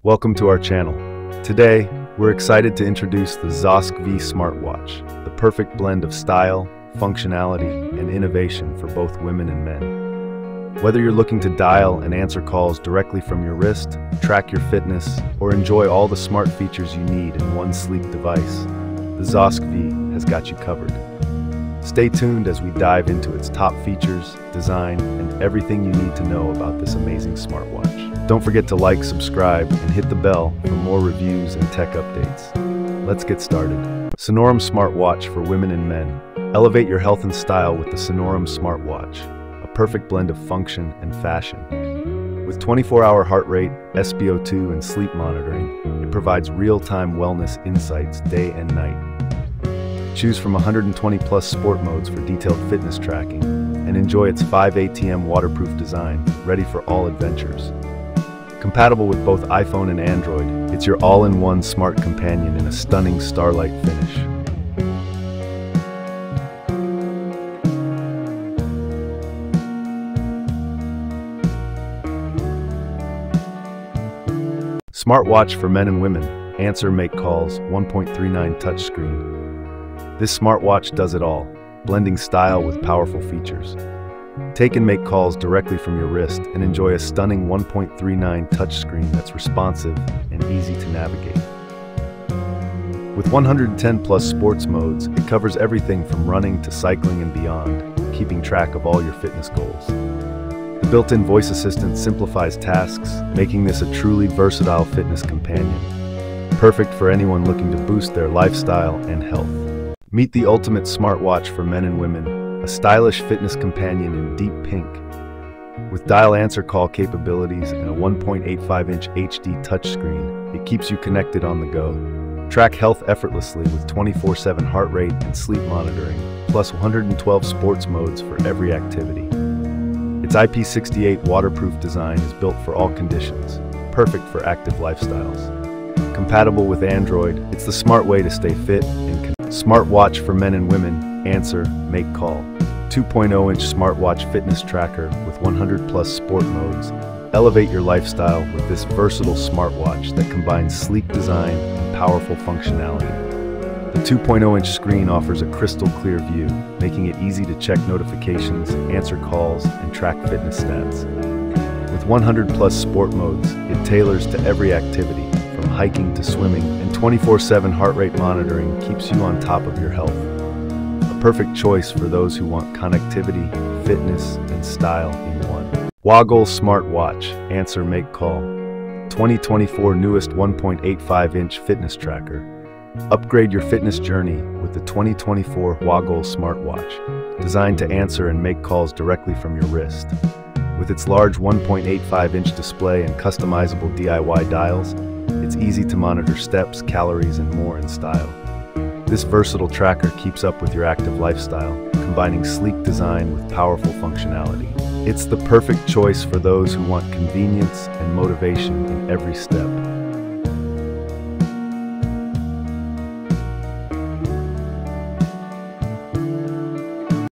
Welcome to our channel. Today, we're excited to introduce the ZOSKVEE Smart Watch, the perfect blend of style, functionality, and innovation for both women and men. Whether you're looking to dial and answer calls directly from your wrist, track your fitness, or enjoy all the smart features you need in one sleek device, the ZOSKVEE has got you covered. Stay tuned as we dive into its top features, design, and everything you need to know about this amazing smartwatch. Don't forget to like, subscribe, and hit the bell for more reviews and tech updates. Let's get started. Sonorum Smartwatch for women and men. Elevate your health and style with the Sonorum Smartwatch, a perfect blend of function and fashion. With 24-hour heart rate, SpO2, and sleep monitoring, it provides real-time wellness insights day and night. Choose from 120+ sport modes for detailed fitness tracking, and enjoy its 5 ATM waterproof design, ready for all adventures. Compatible with both iPhone and Android, it's your all-in-one smart companion in a stunning starlight finish. Smartwatch for men and women. Answer, make calls, 1.39 touchscreen. This smartwatch does it all, blending style with powerful features. Take and make calls directly from your wrist and enjoy a stunning 1.39 touchscreen that's responsive and easy to navigate. With 110+ sports modes, it covers everything from running to cycling and beyond, keeping track of all your fitness goals. The built-in voice assistant simplifies tasks, making this a truly versatile fitness companion, perfect for anyone looking to boost their lifestyle and health. Meet the ultimate smartwatch for men and women, a stylish fitness companion in deep pink. With dial answer call capabilities and a 1.85-inch HD touchscreen, it keeps you connected on the go. Track health effortlessly with 24/7 heart rate and sleep monitoring, plus 112 sports modes for every activity. Its IP68 waterproof design is built for all conditions, perfect for active lifestyles. Compatible with Android, it's the smart way to stay fit and connected. Smartwatch for men and women. Answer, make call. 2.0-inch smartwatch fitness tracker with 100+ sport modes. Elevate your lifestyle with this versatile smartwatch that combines sleek design and powerful functionality. The 2.0-inch screen offers a crystal clear view, making it easy to check notifications, answer calls, and track fitness stats. With 100+ sport modes, it tailors to every activity, from hiking to swimming, and 24/7 heart rate monitoring keeps you on top of your health. A perfect choice for those who want connectivity, fitness, and style in one. Woggle Smart Watch. Answer, make call. 2024 newest 1.85-inch fitness tracker. Upgrade your fitness journey with the 2024 Woggle Smartwatch, designed to answer and make calls directly from your wrist. With its large 1.85-inch display and customizable DIY dials, it's easy to monitor steps, calories, and more in style. This versatile tracker keeps up with your active lifestyle, combining sleek design with powerful functionality. It's the perfect choice for those who want convenience and motivation in every step.